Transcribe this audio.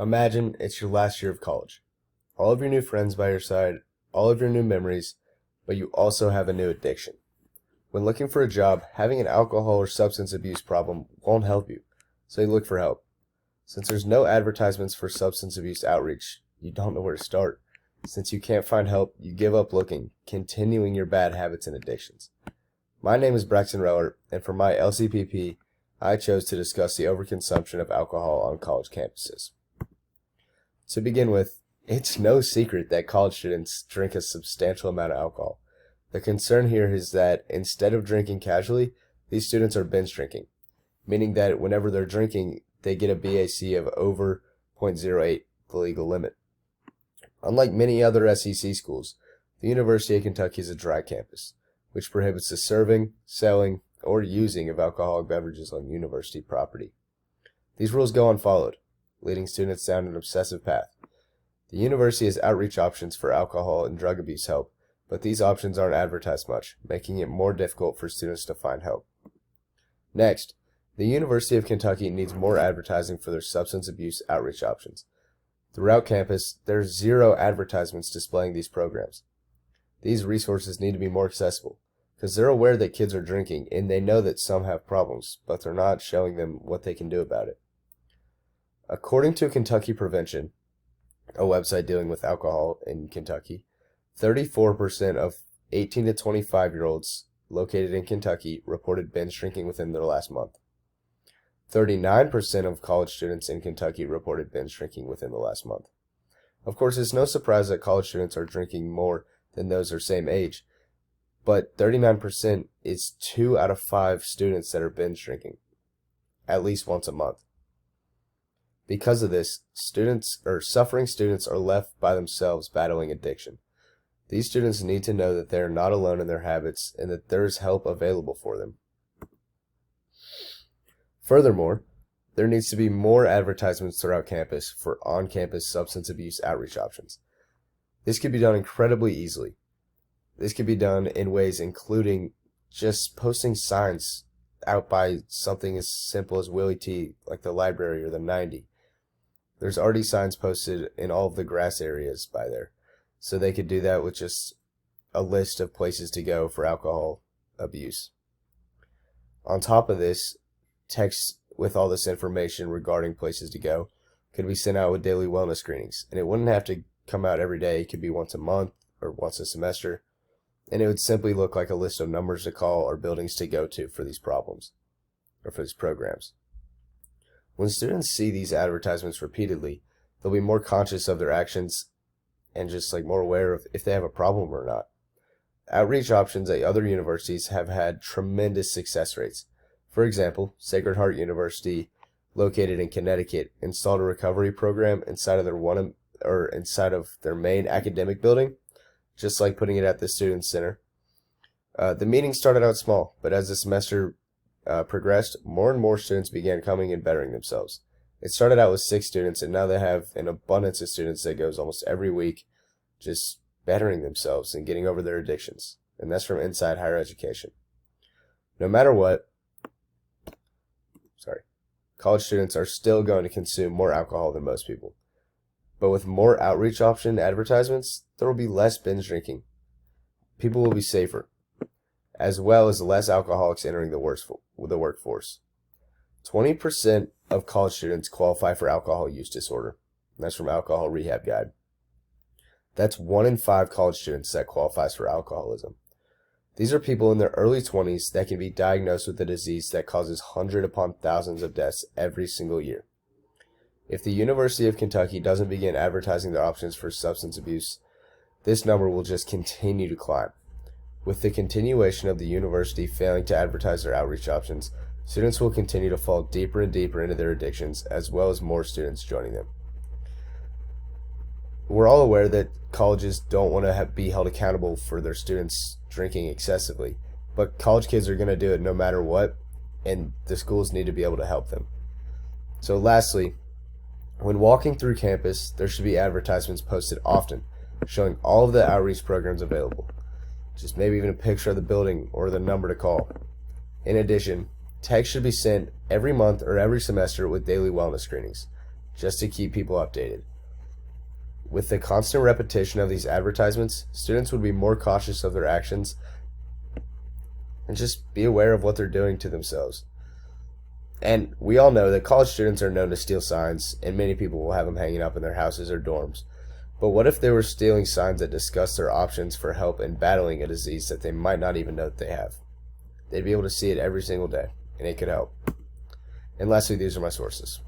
Imagine it's your last year of college. All of your new friends by your side, all of your new memories, but you also have a new addiction. When looking for a job, having an alcohol or substance abuse problem won't help you, so you look for help. Since there's no advertisements for substance abuse outreach, you don't know where to start. Since you can't find help, you give up looking, continuing your bad habits and addictions. My name is Braxton Reller, and for my LCPP, I chose to discuss the overconsumption of alcohol on college campuses. To begin with, it's no secret that college students drink a substantial amount of alcohol. The concern here is that instead of drinking casually, these students are binge drinking, meaning that whenever they're drinking, they get a BAC of over 0.08, the legal limit. Unlike many other SEC schools, the University of Kentucky is a dry campus, which prohibits the serving, selling, or using of alcoholic beverages on university property. These rules go unfollowed, leading students down an obsessive path. The university has outreach options for alcohol and drug abuse help, but these options aren't advertised much, making it more difficult for students to find help. Next, the University of Kentucky needs more advertising for their substance abuse outreach options. Throughout campus, there's zero advertisements displaying these programs. These resources need to be more accessible, because they're aware that kids are drinking and they know that some have problems, but they're not showing them what they can do about it. According to Kentucky Prevention, a website dealing with alcohol in Kentucky, 34% of 18 to 25-year-olds located in Kentucky reported binge drinking within their last month. 39% of college students in Kentucky reported binge drinking within the last month. Of course, it's no surprise that college students are drinking more than those their same age, but 39% is 2 out of 5 students that are binge drinking, at least once a month. Because of this, suffering students are left by themselves battling addiction. These students need to know that they are not alone in their habits and that there is help available for them. Furthermore, there needs to be more advertisements throughout campus for on-campus substance abuse outreach options. This could be done incredibly easily. This could be done in ways including just posting signs out by something as simple as Willie T, like the library or the 90. There's already signs posted in all of the grass areas by there, so they could do that with just a list of places to go for alcohol abuse. On top of this, text with all this information regarding places to go could be sent out with daily wellness screenings, and it wouldn't have to come out every day. It could be once a month or once a semester, and it would simply look like a list of numbers to call or buildings to go to for these problems or for these programs. When students see these advertisements repeatedly, they'll be more conscious of their actions and just more aware of if they have a problem or not. Outreach options at other universities have had tremendous success rates. For example, Sacred Heart University, located in Connecticut, installed a recovery program inside of their main academic building, just like putting it at the Student Center. The meeting started out small, but as the semester progressed, more and more students began coming and bettering themselves. It started out with 6 students, and now they have an abundance of students that goes almost every week, just bettering themselves and getting over their addictions. And that's from inside higher education. No matter what, college students are still going to consume more alcohol than most people. But with more outreach option advertisements, there will be less binge drinking. People will be safer, as well as less alcoholics entering the workforce. 20% of college students qualify for alcohol use disorder. That's from Alcohol Rehab Guide. That's 1 in 5 college students that qualifies for alcoholism. These are people in their early 20s that can be diagnosed with a disease that causes hundreds upon thousands of deaths every single year. If the University of Kentucky doesn't begin advertising their options for substance abuse, this number will just continue to climb. With the continuation of the university failing to advertise their outreach options, students will continue to fall deeper and deeper into their addictions, as well as more students joining them. We're all aware that colleges don't want to be held accountable for their students drinking excessively, but college kids are going to do it no matter what, and the schools need to be able to help them. So lastly, when walking through campus, there should be advertisements posted often, showing all of the outreach programs available. Just maybe even a picture of the building or the number to call. In addition, text should be sent every month or every semester with daily wellness screenings. just to keep people updated. With the constant repetition of these advertisements, students would be more cautious of their actions and just be aware of what they're doing to themselves. And we all know that college students are known to steal signs, and many people will have them hanging up in their houses or dorms. But what if they were stealing signs that discuss their options for help in battling a disease that they might not even know that they have? They'd be able to see it every single day, and it could help. And lastly, these are my sources.